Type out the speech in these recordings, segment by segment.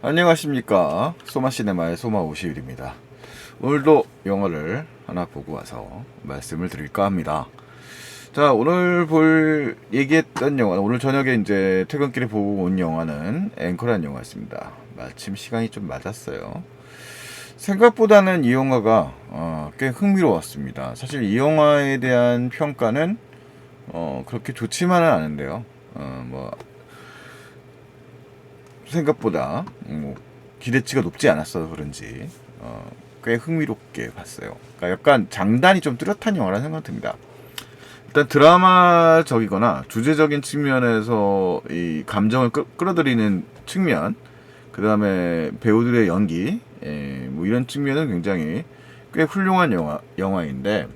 안녕하십니까. 소마시네마의 소마51입니다. 오늘도 영화를 하나 보고 와서 말씀을 드릴까 합니다. 자, 오늘 얘기했던 영화는, 오늘 저녁에 이제 퇴근길에 보고 온 영화는 앵커라는 영화였습니다. 마침 시간이 좀 맞았어요. 생각보다는 이 영화가 꽤 흥미로웠습니다. 사실 이 영화에 대한 평가는 그렇게 좋지만은 않은데요. 생각보다 기대치가 높지 않았어서 그런지 꽤 흥미롭게 봤어요. 그러니까 약간 장단이 좀 뚜렷한 영화라는 생각이 듭니다. 일단 드라마적이거나 주제적인 측면에서 이 감정을 끌어들이는 측면, 그 다음에 배우들의 연기, 뭐 이런 측면은 굉장히 꽤 훌륭한 영화인데,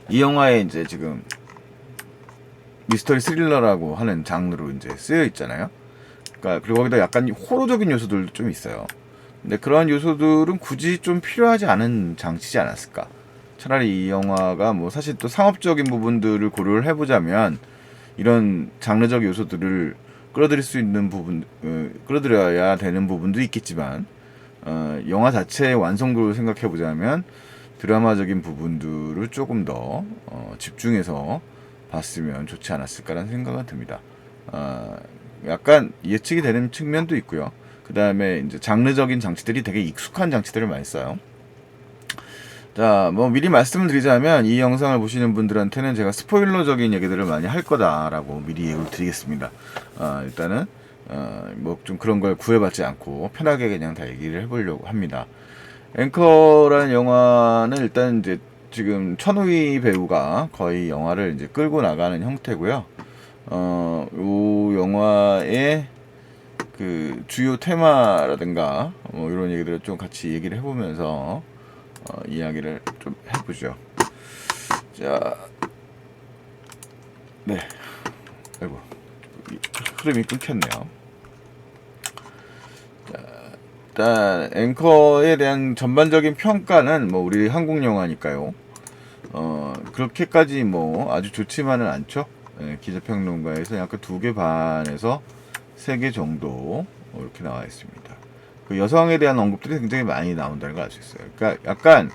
이 영화에 이제 지금 미스터리 스릴러라고 하는 장르로 이제 쓰여 있잖아요. 그러니까 그리고 거기다 약간 호러적인 요소들도 좀 있어요. 근데 그런 요소들은 굳이 좀 필요하지 않은 장치지 않았을까? 차라리 이 영화가 뭐 사실 또 상업적인 부분들을 고려를 해보자면 이런 장르적 요소들을 끌어들일 수 있는 부분, 끌어들여야 되는 부분도 있겠지만, 영화 자체의 완성도를 생각해보자면 드라마적인 부분들을 조금 더 집중해서 봤으면 좋지 않았을까라는 생각은 듭니다. 약간 예측이 되는 측면도 있고요. 그 다음에 이제 장르적인 장치들이 되게 익숙한 장치들을 많이 써요. 자, 뭐 미리 말씀을 드리자면 이 영상을 보시는 분들한테는 제가 스포일러적인 얘기들을 많이 할 거다라고 미리 예고를 드리겠습니다. 일단은 뭐 좀 그런 걸 구애받지 않고 편하게 그냥 다 얘기를 해보려고 합니다. 앵커라는 영화는 일단 이제 지금 천우희 배우가 거의 영화를 이제 끌고 나가는 형태고요. 요 영화의 그 주요 테마라든가 뭐 이런 얘기들을 좀 같이 얘기를 해보면서 이야기를 좀 해보죠. 자, 네, 아이고 흐름이 끊겼네요. 자, 일단 앵커에 대한 전반적인 평가는 뭐 우리 한국 영화니까요. 그렇게까지 뭐 아주 좋지만은 않죠. 네, 기자평론가에서 약간 2개 반에서 3개 정도 이렇게 나와 있습니다. 그 여성에 대한 언급들이 굉장히 많이 나온다는 걸 알 수 있어요. 그러니까 약간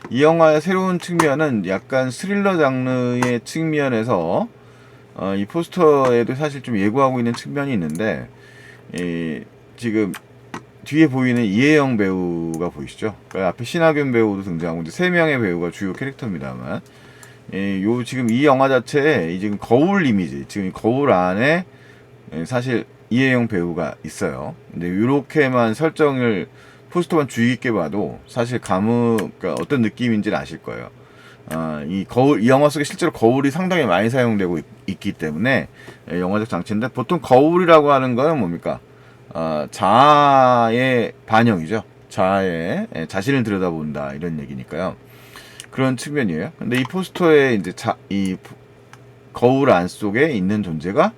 이 영화의 새로운 측면은 약간 스릴러 장르의 측면에서 이 포스터에도 사실 좀 예고하고 있는 측면이 있는데, 지금 뒤에 보이는 이혜영 배우가 보이시죠? 그러니까 앞에 신하균 배우도 등장하고 이제 3명의 배우가 주요 캐릭터입니다만, 요 지금 이 영화 자체에 지금 거울 이미지, 지금 거울 안에 사실 이혜영 배우가 있어요. 근데 이렇게만 설정을 포스터만 주의 깊게 봐도 사실 그러니까 어떤 느낌인지는 아실 거예요. 이 영화 속에 실제로 거울이 상당히 많이 사용되고 있기 때문에 영화적 장치인데, 보통 거울이라고 하는 건 뭡니까? 자아의 반영이죠. 자신을 들여다본다 이런 얘기니까요. 그런 측면이에요. 근데 이 포스터에 이제 이 거울 안 속에 있는 존재가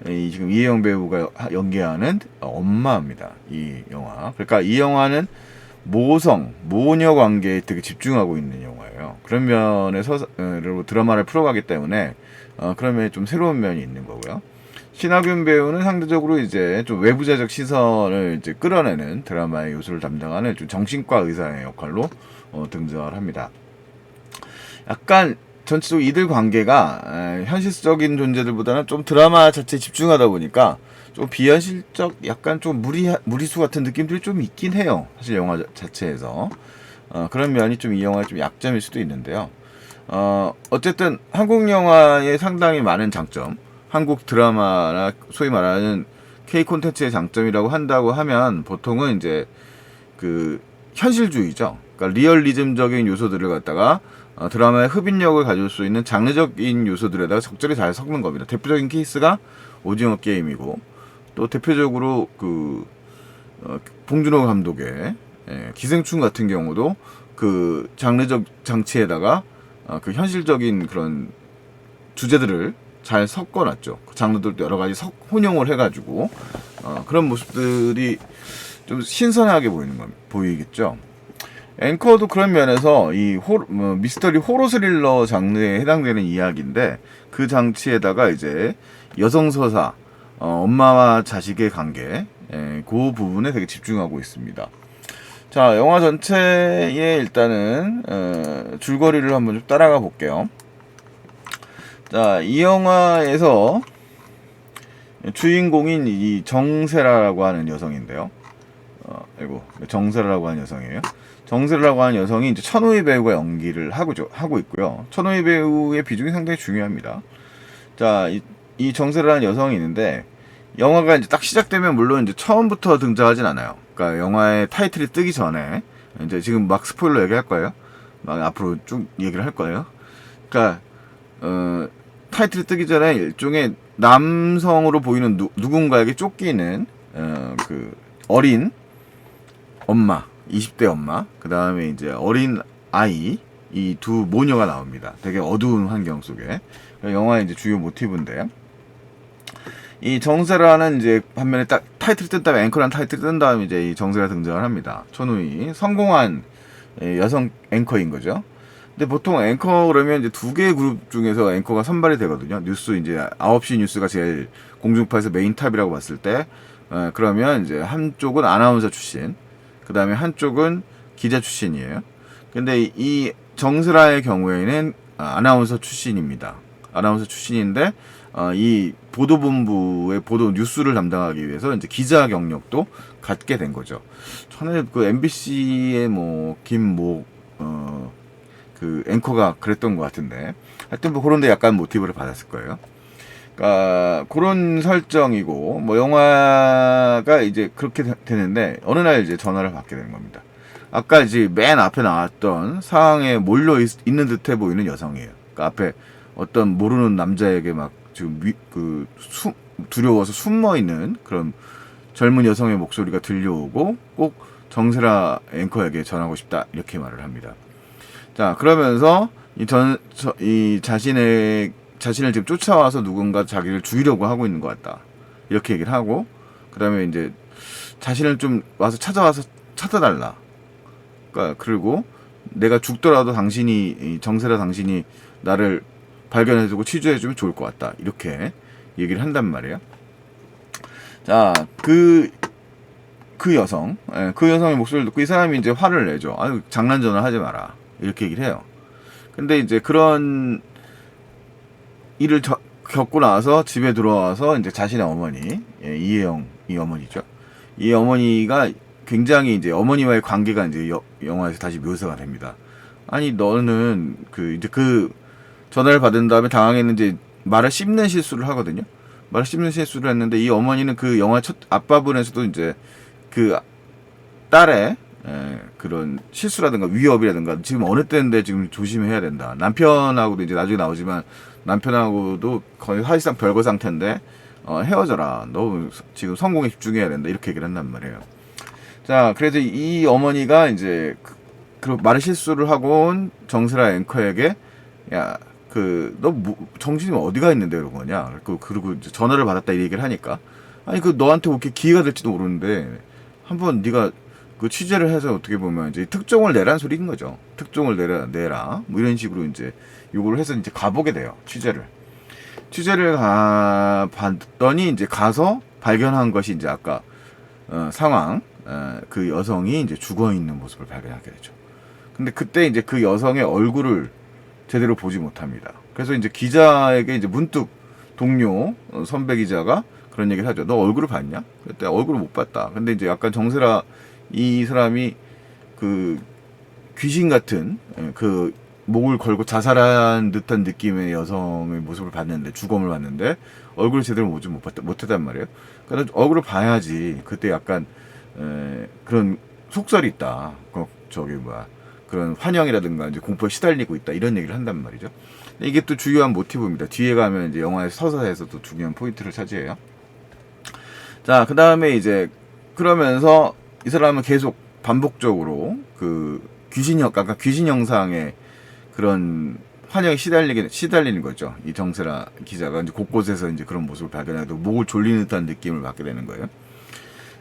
지금 이혜영 배우가 연기하는 엄마입니다. 이 영화. 그러니까 이 영화는 모녀 관계에 되게 집중하고 있는 영화예요. 그런 면에서 드라마를 풀어가기 때문에 그런 면에 좀 새로운 면이 있는 거고요. 신하균 배우는 상대적으로 이제 좀 외부자적 시선을 이제 끌어내는 드라마의 요소를 담당하는 좀 정신과 의사의 역할로 등장을 합니다. 약간 전체적으로 이들 관계가 현실적인 존재들보다는 좀 드라마 자체에 집중하다 보니까 좀 비현실적, 약간 좀 무리수 같은 느낌들이 좀 있긴 해요. 사실 영화 자체에서. 그런 면이 좀 이 영화의 좀 약점일 수도 있는데요. 어쨌든 한국 영화의 상당히 많은 장점, 한국 드라마나 소위 말하는 K 콘텐츠의 장점이라고 한다고 하면 보통은 이제 그 현실주의죠. 그러니까 리얼리즘적인 요소들을 갖다가 드라마의 흡인력을 가질 수 있는 장르적인 요소들에다가 적절히 잘 섞는 겁니다. 대표적인 케이스가 오징어 게임이고, 또 대표적으로 봉준호 감독의 기생충 같은 경우도 그 장르적 장치에다가 그 현실적인 그런 주제들을 잘 섞어놨죠. 그 장르들도 여러 가지 혼용을 해가지고 그런 모습들이 좀 신선하게 보이겠죠. 앵커도 그런 면에서 미스터리 호러 스릴러 장르에 해당되는 이야기인데, 그 장치에다가 이제 여성 서사, 엄마와 자식의 관계, 그 부분에 되게 집중하고 있습니다. 자, 영화 전체의 일단은 줄거리를 한번 좀 따라가 볼게요. 자, 이 영화에서 주인공인 이 정세라라고 하는 여성인데요. 정세라라고 하는 여성이에요. 정세라라고 하는 여성이 이제 천우희 배우가 연기를 하고 있고요. 천우희 배우의 비중이 상당히 중요합니다. 자, 이 정세라라는 여성이 있는데, 영화가 이제 딱 시작되면 물론 이제 처음부터 등장하진 않아요. 그러니까 영화의 타이틀이 뜨기 전에, 이제 지금 막 스포일러 얘기할 거예요. 막 앞으로 쭉 얘기를 할 거예요. 그러니까, 타이틀이 뜨기 전에 일종의 남성으로 보이는 누군가에게 쫓기는, 그, 어린 엄마, 20대 엄마, 그 다음에 이제 어린 아이, 이 두 모녀가 나옵니다. 되게 어두운 환경 속에. 영화의 이제 주요 모티브인데, 이 정세라는 이제 반면에 딱 타이틀 뜬 다음에, 앵커라는 타이틀 뜬 다음에 이제 이 정세가 등장을 합니다. 천우희. 성공한 여성 앵커인 거죠. 근데 보통 앵커 그러면 이제 두 개의 그룹 중에서 앵커가 선발이 되거든요. 뉴스 이제 9시 뉴스가 제일 공중파에서 메인 탑이라고 봤을 때, 그러면 이제 한쪽은 아나운서 출신, 그 다음에 한쪽은 기자 출신이에요. 근데 이 정세라의 경우에는 아나운서 출신입니다. 아나운서 출신인데, 이 보도본부의 보도 뉴스를 담당하기 위해서 이제 기자 경력도 갖게 된 거죠. 전에 그 MBC의 뭐 그 앵커가 그랬던 것 같은데, 하여튼 뭐 그런데 약간 모티브를 받았을 거예요. 그러니까 그런 설정이고, 뭐 영화가 이제 그렇게 되는데 어느 날 이제 전화를 받게 되는 겁니다. 아까 이제 맨 앞에 나왔던 상황에 몰려 있는 듯해 보이는 여성이에요. 그러니까 앞에 어떤 모르는 남자에게 막 지금 두려워서 숨어 있는 그런 젊은 여성의 목소리가 들려오고, 꼭 정세라 앵커에게 전하고 싶다 이렇게 말을 합니다. 자, 그러면서 이 자신을 지금 쫓아와서 누군가 자기를 죽이려고 하고 있는 것 같다 이렇게 얘기를 하고, 그 다음에 이제 자신을 좀 와서 찾아달라. 그러니까 그리고 내가 죽더라도 정세라 당신이 나를 발견해주고 치료해주면 좋을 것 같다 이렇게 얘기를 한단 말이에요. 자, 그 여성의 목소리를 듣고 이 사람이 이제 화를 내죠. 아유, 장난 전화 하지 마라 이렇게 얘기를 해요. 근데 이제 그런 일을 겪고 나서 집에 들어와서 이제 자신의 어머니, 이혜영 이 어머니죠. 이 어머니가 굉장히 이제 어머니와의 관계가 이제 영화에서 다시 묘사가 됩니다. 아니, 너는 이제 전화를 받은 다음에 당황했는지 말을 씹는 실수를 하거든요. 말을 씹는 실수를 했는데, 이 어머니는 그 영화 첫 앞부분에서도 이제 그 딸의 그런 실수라든가 위협이라든가 지금 어느 때인데 지금 조심해야 된다. 남편하고도 이제 나중에 나오지만 남편하고도 거의 사실상 별거 상태인데 헤어져라. 너 지금 성공에 집중해야 된다. 이렇게 얘기를 한단 말이에요. 자, 그래서 이 어머니가 이제 그 말을 실수를 하고 온 정세라 앵커에게, 야, 너 정신이 어디가 있는데 그런 거냐. 그리고 이제 전화를 받았다 이 얘기를 하니까, 아니 너한테 이렇게 기회가 될지도 모르는데 한번 네가 그 취재를 해서 어떻게 보면 이제 특종을 내라는 소리인 거죠. 특종을 내라. 뭐 이런 식으로 이제 요구를 해서 이제 가보게 돼요. 취재를 봤더니 이제 가서 발견한 것이 이제 아까 상황, 그 여성이 이제 죽어 있는 모습을 발견하게 되죠. 근데 그때 이제 그 여성의 얼굴을 제대로 보지 못합니다. 그래서 이제 기자에게 이제 문득 동료 선배 기자가 그런 얘기를 하죠. 너 얼굴을 봤냐? 그때 얼굴을 못 봤다. 근데 이제 약간 정세라 이 사람이 그 귀신 같은 그 목을 걸고 자살한 듯한 느낌의 여성의 모습을 봤는데, 주검을 봤는데 얼굴을 제대로 못했단 말이에요. 그러니까 얼굴을 봐야지. 그때 약간 그런 속설이 있다. 그런 환영이라든가 이제 공포에 시달리고 있다 이런 얘기를 한단 말이죠. 이게 또 주요한 모티브입니다. 뒤에 가면 이제 영화의 서사에서도 중요한 포인트를 차지해요. 자, 그 다음에 이제 그러면서 이 사람은 계속 반복적으로 아까 귀신 형상의 그런 환영에 시달리는 거죠. 이 정세라 기자가 이제 곳곳에서 이제 그런 모습을 발견해도 목을 졸리는 듯한 느낌을 받게 되는 거예요.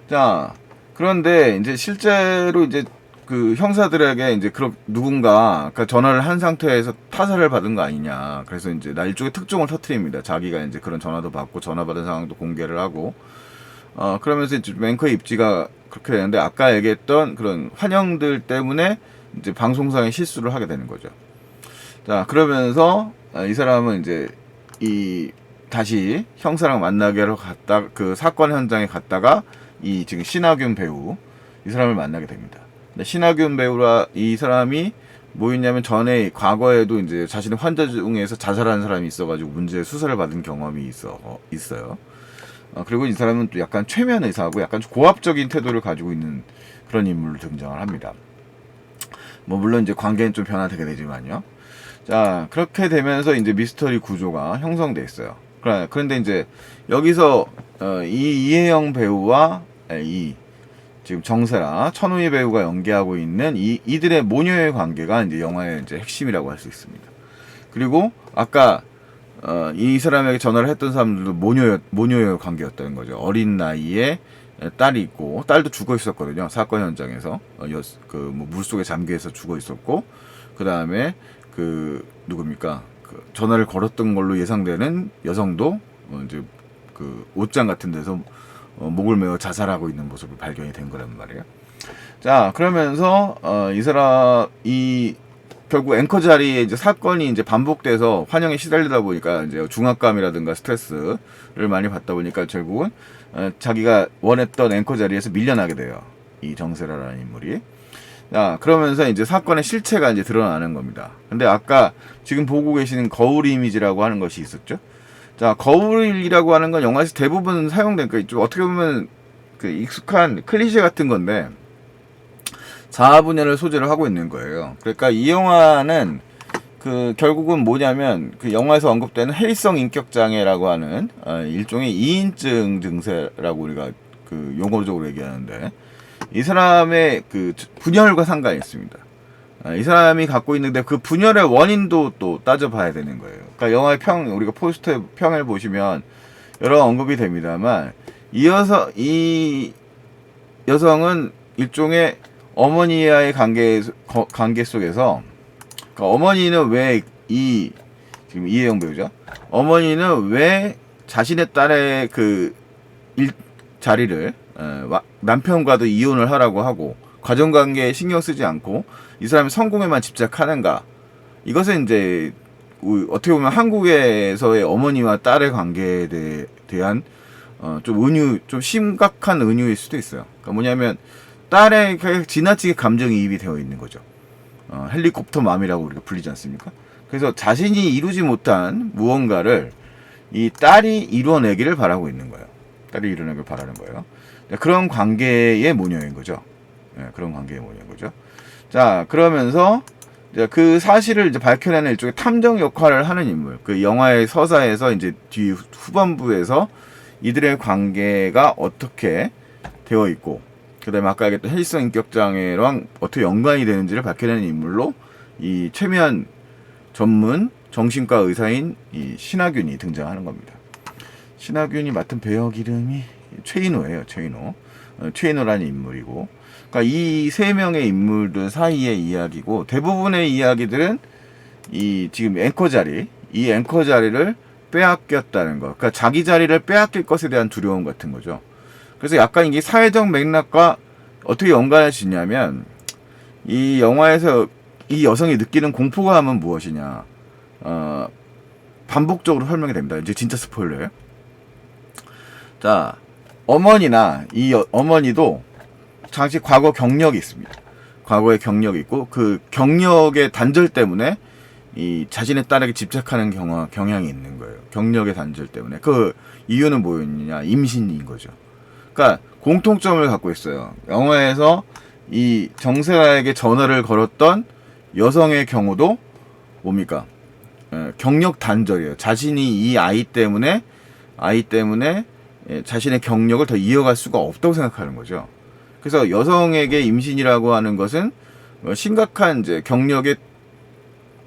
자, 그런데 이제 실제로 이제 그 형사들에게 이제 누군가 전화를 한 상태에서 타살을 받은 거 아니냐. 그래서 이제 일종의 특종을 터뜨립니다. 자기가 이제 그런 전화도 받고 전화 받은 상황도 공개를 하고, 그러면서 이제 앵커의 입지가 그렇게 되는데, 아까 얘기했던 그런 환영들 때문에 이제 방송상의 실수를 하게 되는 거죠. 자, 그러면서 이 사람은 이제 다시 형사랑 만나게 하러 갔다, 그 사건 현장에 갔다가 이 지금 신하균 배우, 이 사람을 만나게 됩니다. 근데 신하균 배우라, 이 사람이 뭐였냐면 전에 과거에도 이제 자신의 환자 중에서 자살한 사람이 있어가지고 문제 수사를 받은 경험이 있어요. 그리고 이 사람은 또 약간 최면 의사하고 약간 고압적인 태도를 가지고 있는 그런 인물로 등장을 합니다. 뭐 물론 이제 관계는 좀 변화되게 되지만요. 자, 그렇게 되면서 이제 미스터리 구조가 형성돼 있어요. 그런데 이제 여기서 이 이혜영 배우와 이 지금 정세라 천우희 배우가 연기하고 있는 이들의 모녀의 관계가 이제 영화의 이제 핵심이라고 할 수 있습니다. 그리고 아까 이 사람에게 전화를 했던 사람들도 모녀의 관계였다는 거죠. 어린 나이에 딸이 있고, 딸도 죽어 있었거든요. 사건 현장에서 뭐 물속에 잠겨서 죽어 있었고, 그 다음에 누굽니까? 전화를 걸었던 걸로 예상되는 여성도 이제 그 옷장 같은 데서 목을 메어 자살하고 있는 모습을 발견이 된 거란 말이에요. 자, 그러면서 결국 앵커 자리에 이제 사건이 이제 반복돼서 환영에 시달리다 보니까 이제 중압감이라든가 스트레스를 많이 받다 보니까 결국은 자기가 원했던 앵커 자리에서 밀려나게 돼요. 이 정세라라는 인물이. 자, 그러면서 이제 사건의 실체가 이제 드러나는 겁니다. 근데 아까 지금 보고 계시는 거울 이미지라고 하는 것이 있었죠. 자, 거울이라고 하는 건 영화에서 대부분 사용된, 좀 어떻게 보면 그 익숙한 클리셰 같은 건데, 자아 분열을 소재로 하고 있는 거예요. 그러니까 이 영화는 결국은 뭐냐면 그 영화에서 언급되는 해리성 인격 장애라고 하는 일종의 2인증 증세라고 우리가 그 용어적으로 얘기하는데, 이 사람의 그 분열과 상관이 있습니다. 이 사람이 갖고 있는데 그 분열의 원인도 또 따져봐야 되는 거예요. 그러니까 영화의 우리가 포스터의 평을 보시면 여러 언급이 됩니다만, 이 여성은 일종의 어머니와의 관계 속에서, 그러니까 어머니는 왜 지금 이혜영 배우죠? 어머니는 왜 자신의 딸의 자리를 남편과도 이혼을 하라고 하고 가정관계에 신경 쓰지 않고 이 사람이 성공에만 집착하는가? 이것은 이제 어떻게 보면 한국에서의 어머니와 딸의 관계에 대한 좀 심각한 은유일 수도 있어요. 그러니까 뭐냐면 딸에 지나치게 감정이입이 되어 있는 거죠. 헬리콥터 맘이라고 우리가 불리지 않습니까? 그래서 자신이 이루지 못한 무언가를 이 딸이 이루어내기를 바라고 있는 거예요. 딸이 이루어내기를 바라는 거예요. 그런 관계의 모녀인 거죠. 그런 관계의 모녀인 거죠. 자, 그러면서 이제 그 사실을 이제 밝혀내는 일종의 탐정 역할을 하는 인물. 그 영화의 서사에서 이제 후반부에서 이들의 관계가 어떻게 되어 있고, 그 다음에 아까 얘기했던 해리성 인격장애랑 어떻게 연관이 되는지를 밝혀내는 인물로 이 최면 전문 정신과 의사인 이 신하균이 등장하는 겁니다. 신하균이 맡은 배역 이름이 최인호예요. 최인호라는 인물이고, 그러니까 이 세 명의 인물들 사이의 이야기고, 대부분의 이야기들은 이 지금 앵커 자리를 빼앗겼다는 거. 그러니까 자기 자리를 빼앗길 것에 대한 두려움 같은 거죠. 그래서 약간 이게 사회적 맥락과 어떻게 연관해지냐면, 이 영화에서 이 여성이 느끼는 공포감은 무엇이냐, 반복적으로 설명이 됩니다. 이제 진짜 스포일러예요. 자, 어머니도 잠시 과거 경력이 있습니다. 과거에 경력이 있고, 그 경력의 단절 때문에 이 자신의 딸에게 집착하는 경향이 있는 거예요. 경력의 단절 때문에. 그 이유는 뭐였느냐? 임신인 거죠. 그러니까 공통점을 갖고 있어요. 영화에서 이 정세라에게 전화를 걸었던 여성의 경우도 뭡니까? 경력 단절이에요. 자신이 이 아이 때문에 자신의 경력을 더 이어갈 수가 없다고 생각하는 거죠. 그래서 여성에게 임신이라고 하는 것은 심각한 이제 경력의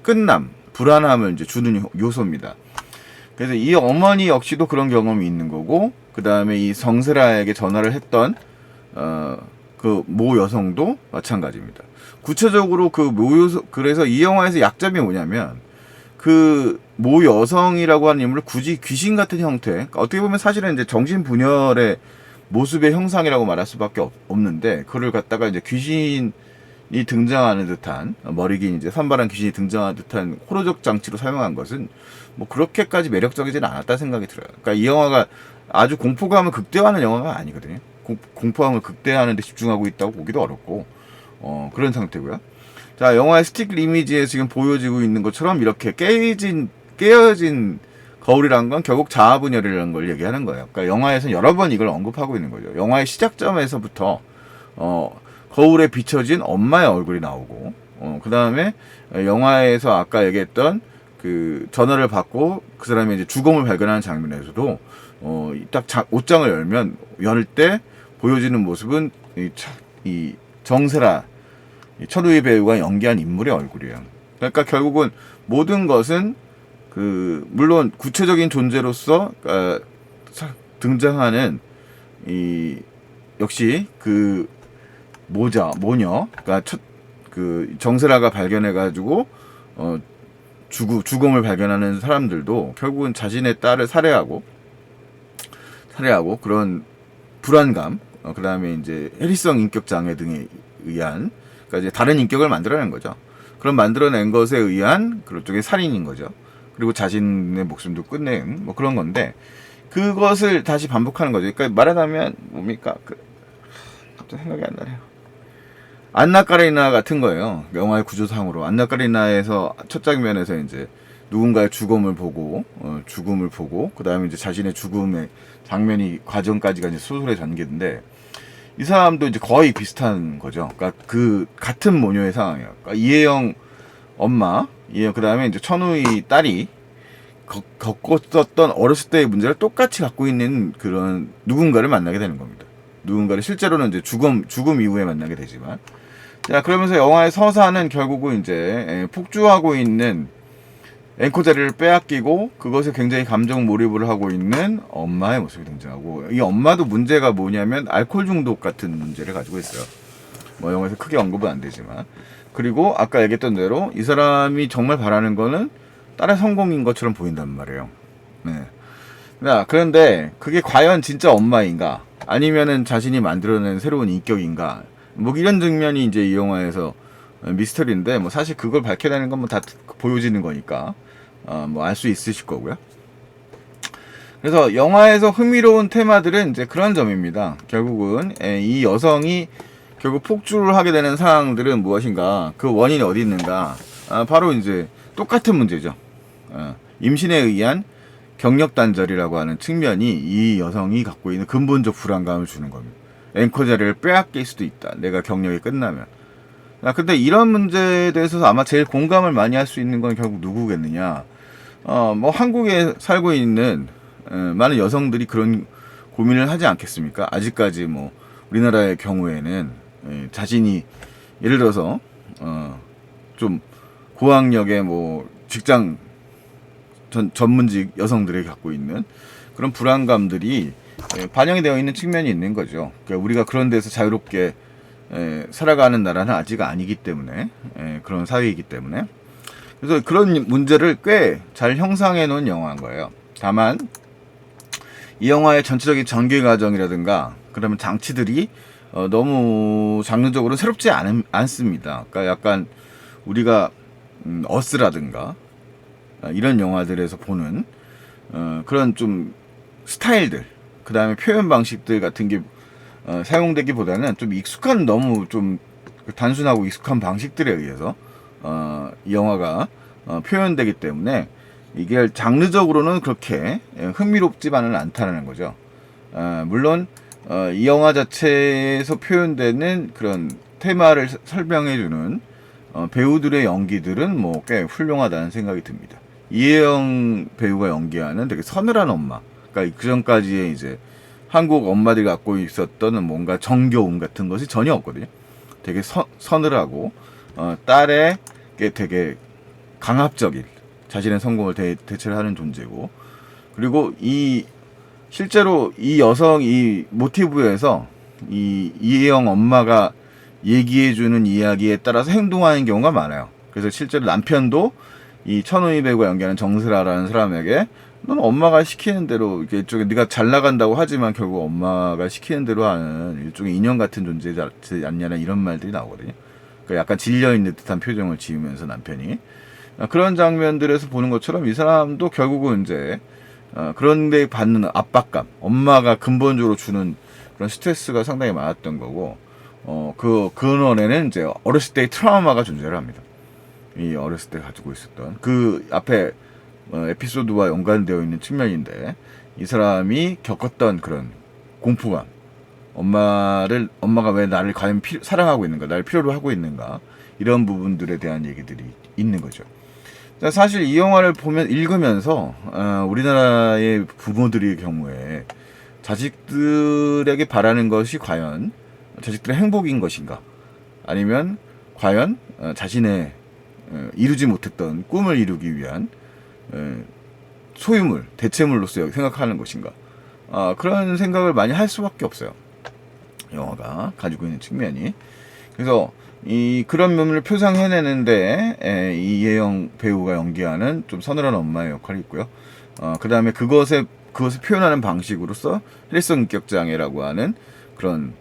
끝남, 불안함을 이제 주는 요소입니다. 그래서 이 어머니 역시도 그런 경험이 있는 거고, 그 다음에 이 정세라에게 전화를 했던 그 모 여성도 마찬가지입니다. 구체적으로 그래서 이 영화에서 약점이 뭐냐면, 그 모 여성이라고 하는 인물을 굳이 귀신 같은 형태, 그러니까 어떻게 보면 사실은 이제 정신분열의 모습의 형상이라고 말할 수밖에 없는데, 그를 갖다가 이제 귀신이 등장하는 듯한, 머리 긴 이제 산발한 귀신이 등장하는 듯한 호로적 장치로 사용한 것은 뭐 그렇게까지 매력적이지는 않았다 생각이 들어요. 그러니까 이 영화가 아주 공포감을 극대화하는 영화가 아니거든요. 공포감을 극대화하는 데 집중하고 있다고 보기도 어렵고, 그런 상태고요. 자, 영화의 스틱 이미지에 지금 보여지고 있는 것처럼 이렇게 깨어진 거울이란 건 결국 자아분열이라는 걸 얘기하는 거예요. 그러니까 영화에서는 여러 번 이걸 언급하고 있는 거죠. 영화의 시작점에서부터 거울에 비춰진 엄마의 얼굴이 나오고, 그 다음에 영화에서 아까 얘기했던 그 전화를 받고 그 사람이 이제 죽음을 발견하는 장면에서도 딱 옷장을 열 때 보여지는 모습은 이 정세라, 천우희 배우가 연기한 인물의 얼굴이에요. 그러니까 결국은 모든 것은 물론 구체적인 존재로서 등장하는 역시 모녀, 그러니까 정세라가 발견해가지고 죽음을 발견하는 사람들도 결국은 자신의 딸을 살해하고 그런 불안감, 그 다음에 이제 해리성 인격 장애 등에 의한, 그러니까 이제 다른 인격을 만들어낸 거죠. 그런 만들어낸 것에 의한 그런 쪽의 살인인 거죠. 그리고 자신의 목숨도 끝낸 뭐 그런 건데, 그것을 다시 반복하는 거죠. 그러니까 말하자면 뭡니까? 갑자기 생각이 안 나네요. 안나 까레리나 같은 거예요. 영화의 구조상으로 안나 까레리나에서 첫 장면에서 이제 누군가의 죽음을 보고 그 다음에 이제 자신의 죽음의 장면이 과정까지가 이제 소설에 전개인데, 이 사람도 이제 거의 비슷한 거죠. 그러니까 그 같은 모녀의 상황이에요. 그러니까 이혜영 엄마, 그 다음에 이제 천우희 딸이 겪었었던 어렸을 때의 문제를 똑같이 갖고 있는 그런 누군가를 만나게 되는 겁니다. 누군가를 실제로는 이제 죽음 이후에 만나게 되지만, 자, 그러면서 영화의 서사는 결국은 이제 폭주하고 있는 앵커 자리를 빼앗기고 그것에 굉장히 감정 몰입을 하고 있는 엄마의 모습이 등장하고, 이 엄마도 문제가 뭐냐면 알코올 중독 같은 문제를 가지고 있어요. 뭐 영화에서 크게 언급은 안 되지만. 그리고 아까 얘기했던 대로 이 사람이 정말 바라는 거는 딸의 성공인 것처럼 보인단 말이에요. 네. 자, 그런데 그게 과연 진짜 엄마인가? 아니면은 자신이 만들어낸 새로운 인격인가? 뭐 이런 측면이 이제 이 영화에서 미스터리인데, 뭐 사실 그걸 밝혀내는 건 뭐 다 보여지는 거니까 뭐 알 수 있으실 거고요. 그래서 영화에서 흥미로운 테마들은 이제 그런 점입니다. 결국은 이 여성이 결국 폭주를 하게 되는 상황들은 무엇인가, 그 원인이 어디 있는가, 바로 이제 똑같은 문제죠. 임신에 의한 경력 단절이라고 하는 측면이 이 여성이 갖고 있는 근본적 불안감을 주는 겁니다. 앵커 자리를 빼앗길 수도 있다, 내가 경력이 끝나면. 근데 이런 문제에 대해서 아마 제일 공감을 많이 할 수 있는 건 결국 누구겠느냐. 뭐 한국에 살고 있는 많은 여성들이 그런 고민을 하지 않겠습니까? 아직까지 뭐 우리나라의 경우에는 자신이 예를 들어서 좀 고학력의 뭐 직장 전문직 여성들이 갖고 있는 그런 불안감들이 반영이 되어 있는 측면이 있는 거죠. 그러니까 우리가 그런 데서 자유롭게 살아가는 나라는 아직 아니기 때문에, 그런 사회이기 때문에, 그래서 그런 문제를 꽤 잘 형상해 놓은 영화인 거예요. 다만 이 영화의 전체적인 전개 과정이라든가 그러면 장치들이 너무 장르적으로 새롭지 않습니다. 그러니까 약간 우리가 어스라든가 이런 영화들에서 보는 그런 좀 스타일들, 그 다음에 표현 방식들 같은 게 사용되기보다는 좀 너무 좀 단순하고 익숙한 방식들에 의해서 이 영화가 표현되기 때문에 이게 장르적으로는 그렇게 흥미롭지만은 않다는 거죠. 물론 이 영화 자체에서 표현되는 그런 테마를 설명해주는 배우들의 연기들은 뭐 꽤 훌륭하다는 생각이 듭니다. 이혜영 배우가 연기하는 되게 서늘한 엄마, 그러니까 그 전까지의 이제 한국 엄마들이 갖고 있었던 뭔가 정겨움 같은 것이 전혀 없거든요. 되게 서늘하고 딸에게 되게 강압적인 자신의 성공을 대체를 하는 존재고, 그리고 실제로 이 여성 이 모티브에서 이혜영 엄마가 얘기해주는 이야기에 따라서 행동하는 경우가 많아요. 그래서 실제로 남편도 이 천우희 배우가 연기하는 정슬아라는 사람에게 너는 엄마가 시키는 대로 이게 일종의 네가 잘 나간다고 하지만 결국 엄마가 시키는 대로 하는 일종의 인형 같은 존재지 않냐는 이런 말들이 나오거든요. 그러니까 약간 질려 있는 듯한 표정을 지으면서 남편이 그런 장면들에서 보는 것처럼 이 사람도 결국은 이제 그런데 받는 압박감, 엄마가 근본적으로 주는 그런 스트레스가 상당히 많았던 거고, 그 근원에는 이제 어렸을 때의 트라우마가 존재를 합니다. 이 어렸을 때 가지고 있었던 그 앞에 에피소드와 연관되어 있는 측면인데, 이 사람이 겪었던 그런 공포감, 엄마가 왜 나를 과연 사랑하고 있는가, 나를 필요로 하고 있는가, 이런 부분들에 대한 얘기들이 있는 거죠. 사실 이 영화를 읽으면서 우리나라의 부모들의 경우에 자식들에게 바라는 것이 과연 자식들의 행복인 것인가, 아니면 과연 자신의 이루지 못했던 꿈을 이루기 위한 소유물, 대체물로서 생각하는 것인가, 그런 생각을 많이 할 수밖에 없어요. 영화가 가지고 있는 측면이. 그래서 그런 면을 표상해내는데 이예영 배우가 연기하는 좀 서늘한 엄마의 역할이 있고요. 그 다음에 그것을 표현하는 방식으로서 헬성 인격 장애라고 하는 그런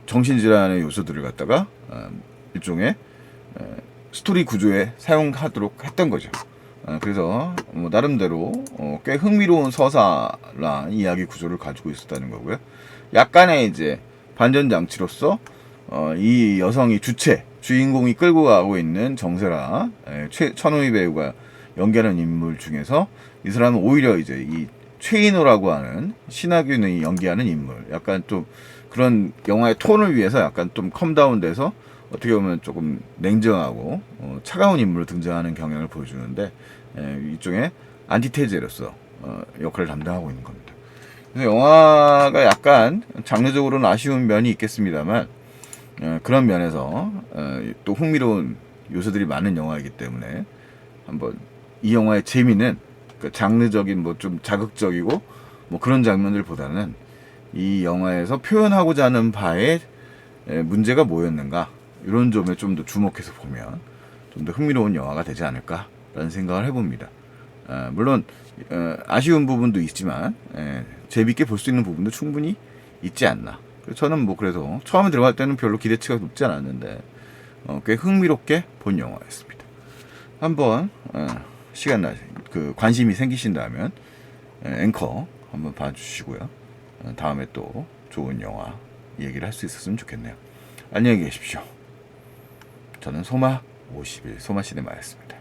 정신질환의 요소들을 갖다가 일종의 스토리 구조에 사용하도록 했던 거죠. 그래서 뭐 나름대로 꽤 흥미로운 서사나 이야기 구조를 가지고 있었다는 거고요. 약간의 이제 반전 장치로서 이 여성이 주인공이 끌고 가고 있는 정세라 천우희 배우가 연기하는 인물 중에서 이 사람은 오히려 이제 이 최인호라고 하는 신하균이 연기하는 인물, 약간 좀 그런 영화의 톤을 위해서 약간 좀 컴다운돼서 어떻게 보면 조금 냉정하고 차가운 인물로 등장하는 경향을 보여주는데, 일종의 안티테제로서 역할을 담당하고 있는 겁니다. 그래서 영화가 약간 장르적으로는 아쉬운 면이 있겠습니다만, 그런 면에서 또 흥미로운 요소들이 많은 영화이기 때문에 한번 이 영화의 재미는 장르적인 뭐 좀 자극적이고 뭐 그런 장면들보다는 이 영화에서 표현하고자 하는 바에 문제가 뭐였는가, 이런 점에 좀 더 주목해서 보면 좀 더 흥미로운 영화가 되지 않을까라는 생각을 해봅니다. 물론 아쉬운 부분도 있지만 재밌게 볼 수 있는 부분도 충분히 있지 않나. 저는 뭐 그래서 처음에 들어갈 때는 별로 기대치가 높지 않았는데 꽤 흥미롭게 본 영화였습니다. 한번 시간 관심이 생기신다면 앵커 한번 봐주시고요. 다음에 또 좋은 영화 얘기를 할 수 있었으면 좋겠네요. 안녕히 계십시오. 저는 소마 51 소마시네마였습니다.